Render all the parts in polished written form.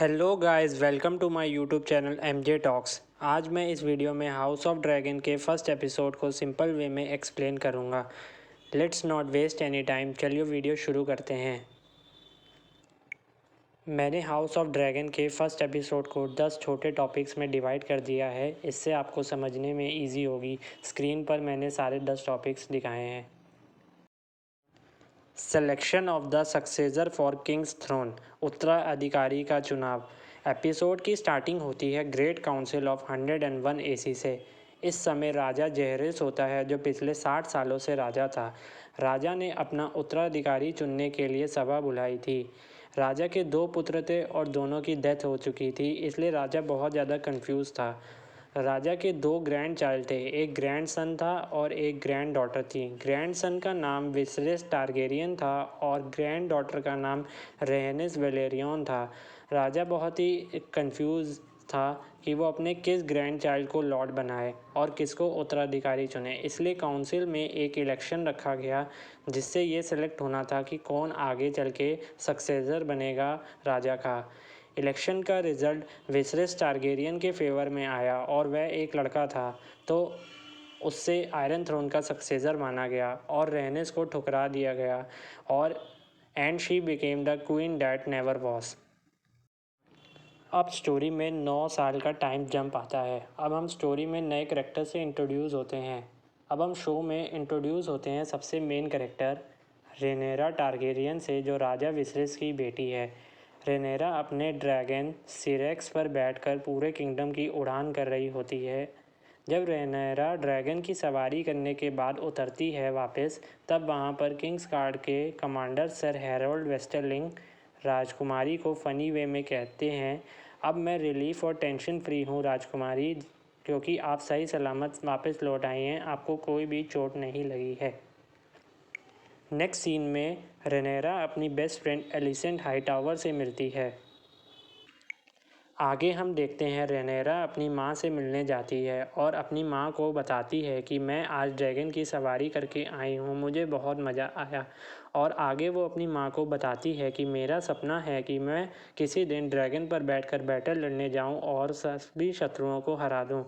Hello guys, welcome to my YouTube channel MJ talks. आज मैं इस वीडियो में हाउस ऑफ ड्रैगन के फर्स्ट एपिसोड को सिंपल वे में एक्सप्लेन करूंगा। Let's not waste any time, चलिए वीडियो शुरू करते हैं। मैंने हाउस ऑफ ड्रैगन के फर्स्ट एपिसोड को 10 छोटे टॉपिक्स में डिवाइड कर दिया है, इससे आपको समझने में ईजी होगी। स्क्रीन पर मैंने सारे 10 टॉपिक्स दिखाए हैं। Selection of the successor for king's throne, उत्तराधिकारी का चुनाव। एपिसोड की स्टार्टिंग होती है ग्रेट काउंसिल ऑफ 101 एसी से। इस समय राजा जेहरिस होता है, जो पिछले 60 सालों से राजा था। राजा ने अपना उत्तराधिकारी चुनने के लिए सभा बुलाई थी। राजा के 2 पुत्र थे और दोनों की डेथ हो चुकी थी, इसलिए राजा बहुत ज़्यादा कंफ्यूज था। राजा के 2 ग्रैंड चाइल्ड थे, एक ग्रैंड सन था और एक ग्रैंड डॉटर थी। ग्रैंड सन का नाम विसरेस टारगेरियन था और ग्रैंड डॉटर का नाम रेहनिस वेलेरियन था। राजा बहुत ही कंफ्यूज था कि वो अपने किस ग्रैंड चाइल्ड को लॉर्ड बनाए और किसको उत्तराधिकारी चुने, इसलिए काउंसिल में एक इलेक्शन रखा गया जिससे ये सिलेक्ट होना था कि कौन आगे चल के सक्सेसर बनेगा राजा का। इलेक्शन का रिज़ल्ट विसरेस टारगेरियन के फेवर में आया और वह एक लड़का था, तो उससे आयरन थ्रोन का सक्सेसर माना गया और रेहनिस को ठुकरा दिया गया और and she became the queen that never was. अब स्टोरी में 9 साल का टाइम जंप आता है। अब हम स्टोरी में नए करेक्टर से इंट्रोड्यूस होते हैं। अब हम शो में इंट्रोड्यूस होते हैं सबसे मेन करेक्टर रेनेरा टारगेरियन से, जो राजा विसरिस की बेटी है। रेनेरा अपने ड्रैगन सिरेक्स पर बैठकर पूरे किंगडम की उड़ान कर रही होती है। जब रेनेरा ड्रैगन की सवारी करने के बाद उतरती है वापस, तब वहाँ पर किंग्स गार्ड के कमांडर सर हैरोल्ड वेस्टरलिंग राजकुमारी को फ़नी वे में कहते हैं, अब मैं रिलीफ़ और टेंशन फ्री हूँ राजकुमारी, क्योंकि आप सही सलामत वापस लौट आई हैं, आपको कोई भी चोट नहीं लगी है। नेक्स्ट सीन में रेनेरा अपनी बेस्ट फ्रेंड एलिसेंट हाईटावर से मिलती है। आगे हम देखते हैं रेनेरा अपनी माँ से मिलने जाती है और अपनी माँ को बताती है कि मैं आज ड्रैगन की सवारी करके आई हूँ, मुझे बहुत मज़ा आया। और आगे वो अपनी माँ को बताती है कि मेरा सपना है कि मैं किसी दिन ड्रैगन पर बैठकर बैटल लड़ने जाऊँ और सभी शत्रुओं को हरा दूँ।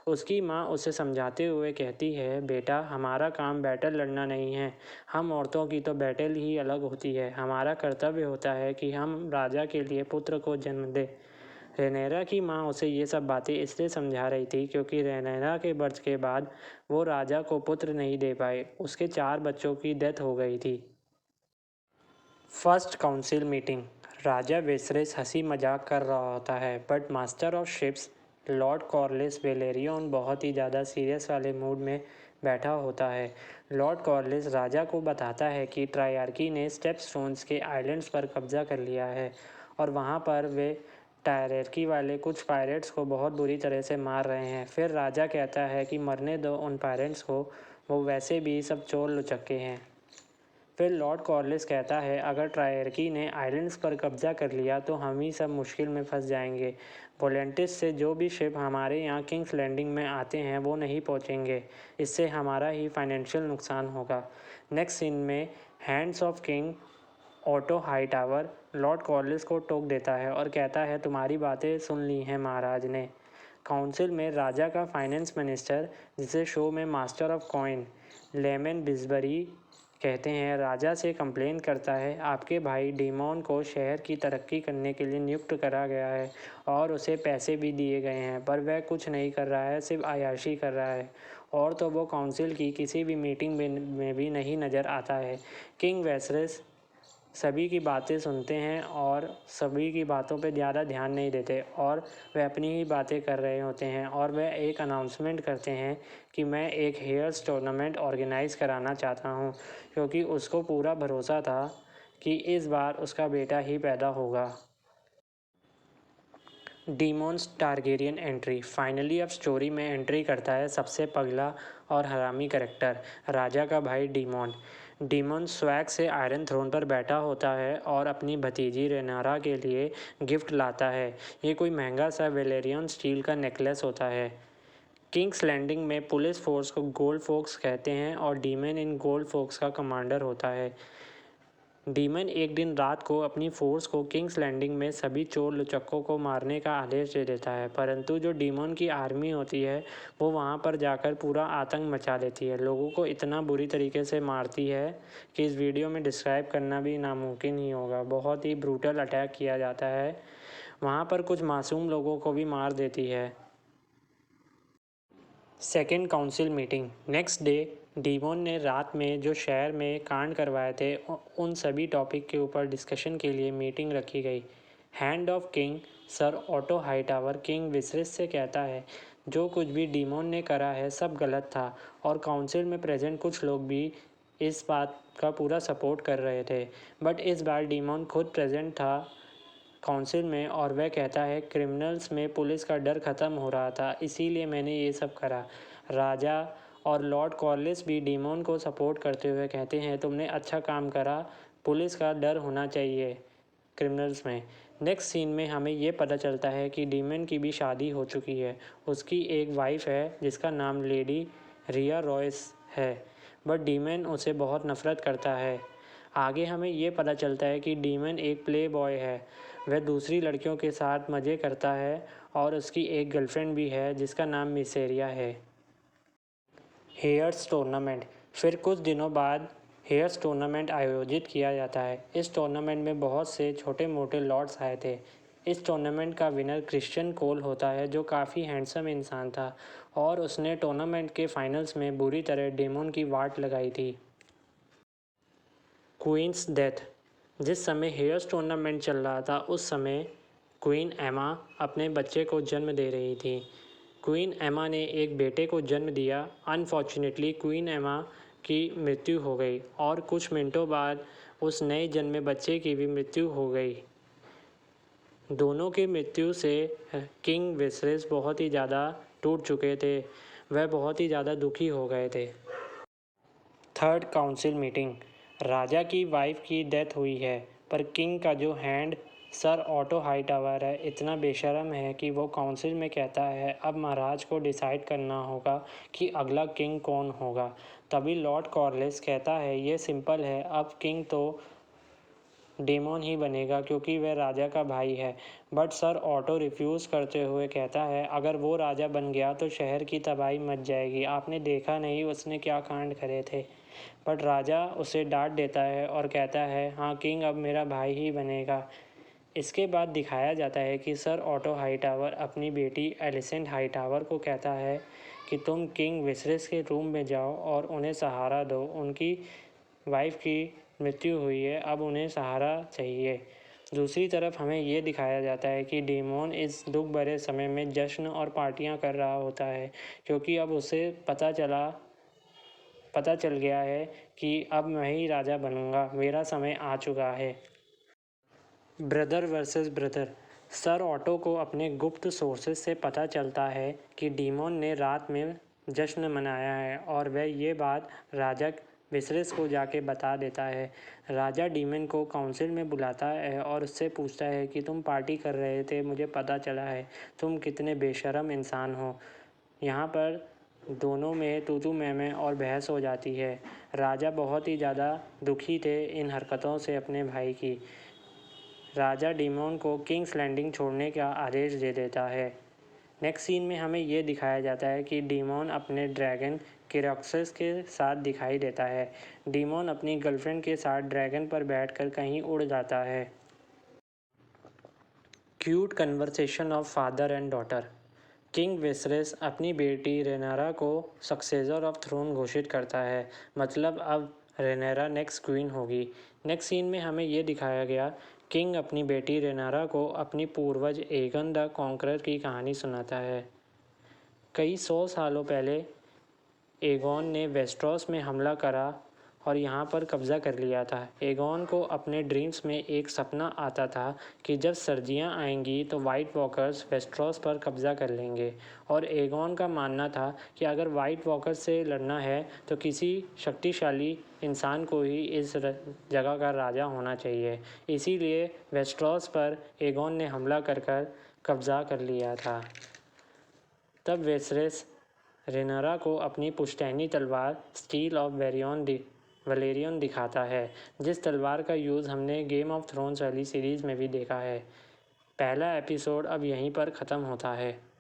उसकी माँ उसे समझाते हुए कहती है, बेटा हमारा काम बैटल लड़ना नहीं है, हम औरतों की तो बैटल ही अलग होती है। हमारा कर्तव्य होता है कि हम राजा के लिए पुत्र को जन्म दें। रेनेरा की माँ उसे ये सब बातें इसलिए समझा रही थी क्योंकि रेनेरा के बर्थ के बाद वो राजा को पुत्र नहीं दे पाए, उसके 4 बच्चों की डेथ हो गई थी। First council meeting. राजा विसरिस हंसी मजाक कर रहा होता है, but master of ships lord Corlys Velaryon बहुत ही ज़्यादा सीरियस वाले मूड में बैठा होता है। लॉर्ड कॉर्लिस राजा को बताता है कि ट्रायर्की ने स्टेप स्टोन्स के आइलैंड्स पर कब्जा कर लिया है और वहाँ पर वे टायरकी वाले कुछ पायरेट्स को बहुत बुरी तरह से मार रहे हैं। फिर राजा कहता है कि मरने दो उन पायरेट्स को, वो वैसे भी सब चोर लुचक्के हैं। फिर लॉर्ड कॉर्लिस कहता है, अगर ट्रायर्की ने आइलैंड्स पर कब्जा कर लिया तो हम ही सब मुश्किल में फंस जाएंगे। वोलेंटिस से जो भी शिप हमारे यहाँ किंग्स लैंडिंग में आते हैं वो नहीं पहुँचेंगे, इससे हमारा ही फाइनेंशियल नुकसान होगा। नेक्स्ट सीन में hands of king Otto Hightower lord Corlys को टोक देता है और कहता है, तुम्हारी बातें सुन ली हैं महाराज ने। काउंसिल में राजा का फाइनेंस मिनिस्टर, जिसे शो में मास्टर ऑफ कॉइन लेमन बिस्बरी कहते हैं, राजा से कंप्लेन करता है, आपके भाई डीमॉन को शहर की तरक्की करने के लिए नियुक्त करा गया है और उसे पैसे भी दिए गए हैं, पर वह कुछ नहीं कर रहा है, सिर्फ अय्याशी कर रहा है और तो वो काउंसिल की किसी भी मीटिंग में भी नहीं नज़र आता है। किंग वेसरस सभी की बातें सुनते हैं और सभी की बातों पे ज़्यादा ध्यान नहीं देते और वह अपनी ही बातें कर रहे होते हैं और वह एक अनाउंसमेंट करते हैं कि मैं एक हेयर्स टूर्नामेंट ऑर्गेनाइज़ कराना चाहता हूँ, क्योंकि उसको पूरा भरोसा था कि इस बार उसका बेटा ही पैदा होगा। डीमॉन्स टारगेरियन एंट्री। फाइनली अब स्टोरी में एंट्री करता है सबसे पगला और हरामी करेक्टर, राजा का भाई डीमॉन। डीमॉन स्वैग से आयरन थ्रोन पर बैठा होता है और अपनी भतीजी रेनारा के लिए गिफ्ट लाता है। ये कोई महंगा सा वेलेरियन स्टील का नेकलेस होता है। किंग्स लैंडिंग में पुलिस फोर्स को गोल्ड फोक्स कहते हैं और डीमन इन गोल्ड फोक्स का कमांडर होता है। डीमन एक दिन रात को अपनी फोर्स को किंग्स लैंडिंग में सभी चोर लुचक्कों को मारने का आदेश दे देता है, परंतु जो डीमन की आर्मी होती है वो वहां पर जाकर पूरा आतंक मचा देती है, लोगों को इतना बुरी तरीके से मारती है कि इस वीडियो में डिस्क्राइब करना भी नामुमकिन ही होगा। बहुत ही ब्रूटल अटैक किया जाता है, वहाँ पर कुछ मासूम लोगों को भी मार देती है। Second council meeting. Next day demon ने रात में जो शहर में कांड करवाए थे उन सभी टॉपिक के ऊपर डिस्कशन के लिए मीटिंग रखी गई। Hand of king sir Otto Hightower king Viserys से कहता है जो कुछ भी डीमन ने करा है सब गलत था और काउंसिल में प्रेजेंट कुछ लोग भी इस बात का पूरा सपोर्ट कर रहे थे, बट इस बार डीमन खुद प्रेजेंट था काउंसिल में और वह कहता है क्रिमिनल्स में पुलिस का डर ख़त्म हो रहा था, इसीलिए मैंने ये सब करा। राजा और लॉर्ड कॉर्लिस भी डीमन को सपोर्ट करते हुए कहते हैं तुमने अच्छा काम करा, पुलिस का डर होना चाहिए क्रिमिनल्स में। नेक्स्ट सीन में हमें ये पता चलता है कि डीमन की भी शादी हो चुकी है, उसकी एक वाइफ है जिसका नाम लेडी रिया रॉयस है, बट डीमन उसे बहुत नफ़रत करता है। आगे हमें ये पता चलता है कि डीमन एक प्ले बॉय है, वह दूसरी लड़कियों के साथ मज़े करता है और उसकी एक गर्लफ्रेंड भी है जिसका नाम मिसेरिया है। Hairs tournament. फिर कुछ दिनों बाद हेयर्स टूर्नामेंट आयोजित किया जाता है। इस टूर्नामेंट में बहुत से छोटे मोटे लॉर्ड्स आए थे। इस टूर्नामेंट का विनर क्रिश्चियन कोल होता है जो काफ़ी हैंडसम इंसान था और उसने टूर्नामेंट के फाइनल्स में बुरी तरह डेमन की वाट लगाई थी। Queen's death. जिस समय हेयर्स टूर्नामेंट चल रहा था उस समय क्वीन एमा अपने बच्चे को जन्म दे रही थी। क्वीन एमा ने एक बेटे को जन्म दिया। अनफॉर्चुनेटली क्वीन एमा की मृत्यु हो गई और कुछ मिनटों बाद उस नए जन्मे बच्चे की भी मृत्यु हो गई। दोनों की मृत्यु से किंग विसरिस बहुत ही ज़्यादा टूट चुके थे, वह बहुत ही ज़्यादा दुखी हो गए थे। Third council meeting. राजा की वाइफ की डेथ हुई है, पर किंग का जो हैंड सर ऑटो हाईटावर है इतना बेशर्म है कि वो काउंसिल में कहता है अब महाराज को डिसाइड करना होगा कि अगला किंग कौन होगा। तभी लॉर्ड कॉर्लिस कहता है ये सिंपल है, अब किंग तो डेमन ही बनेगा क्योंकि वह राजा का भाई है। बट सर ऑटो रिफ्यूज़ करते हुए कहता है अगर वो राजा बन गया तो शहर की तबाही मच जाएगी, आपने देखा नहीं उसने क्या कांड करे थे। बट राजा उसे डांट देता है और कहता है हाँ किंग अब मेरा भाई ही बनेगा। इसके बाद दिखाया जाता है कि सर ऑटो हाईटावर अपनी बेटी एलिसेंट हाईटावर को कहता है कि तुम किंग विसरिस के रूम में जाओ और उन्हें सहारा दो, उनकी वाइफ की मृत्यु हुई है, अब उन्हें सहारा चाहिए। दूसरी तरफ हमें ये दिखाया जाता है कि डेमन इस दुख भरे समय में जश्न और पार्टियां कर रहा होता है क्योंकि अब उसे पता चल गया है कि अब मैं ही राजा बनूंगा, मेरा समय आ चुका है। Brother versus brother. Sir auto को अपने गुप्त सोर्सेज से पता चलता है कि डीमन ने रात में जश्न मनाया है और वह ये बात राजा विसरिस को जाके बता देता है। राजा डीमन को काउंसिल में बुलाता है और उससे पूछता है कि तुम पार्टी कर रहे थे, मुझे पता चला है, तुम कितने बेशर्म इंसान हो। यहाँ पर दोनों में तू मैं और बहस हो जाती है। राजा बहुत ही ज़्यादा दुखी थे इन हरकतों से अपने भाई की। राजा डीमन को किंग्स लैंडिंग छोड़ने का आदेश दे देता है। नेक्स्ट सीन में हमें ये दिखाया जाता है कि डीमन अपने ड्रैगन किरॉक्सस के साथ दिखाई देता है। डीमन अपनी गर्लफ्रेंड के साथ ड्रैगन पर बैठकर कहीं उड़ जाता है। Cute conversation of father and daughter. King Viserys अपनी बेटी रेनारा को सक्सेसर ऑफ थ्रोन घोषित करता है, मतलब अब रेनारा नेक्स्ट क्वीन होगी। नेक्स्ट सीन में हमें ये दिखाया गया किंग अपनी बेटी रेनारा को अपनी पूर्वज एगन द कॉन्करर की कहानी सुनाता है। कई 100 सालों पहले एगोन ने वेस्ट्रोस में हमला करा और यहाँ पर कब्ज़ा कर लिया था। एगोन को अपने ड्रीम्स में एक सपना आता था कि जब सर्दियाँ आएंगी तो वाइट वॉकर्स वेस्ट्रोस पर कब्ज़ा कर लेंगे और एगोन का मानना था कि अगर वाइट वॉकर्स से लड़ना है तो किसी शक्तिशाली इंसान को ही इस जगह का राजा होना चाहिए। इसीलिए वेस्ट्रोस पर एगोन ने हमला कर कब्ज़ा कर लिया था। तब वेसरेस रेनारा को अपनी पुश्तैनी तलवार स्टील ऑफ वेरियन वलेरियन दिखाता है, जिस तलवार का यूज़ हमने गेम ऑफ थ्रोन्स वाली सीरीज़ में भी देखा है। पहला एपिसोड अब यहीं पर ख़त्म होता है।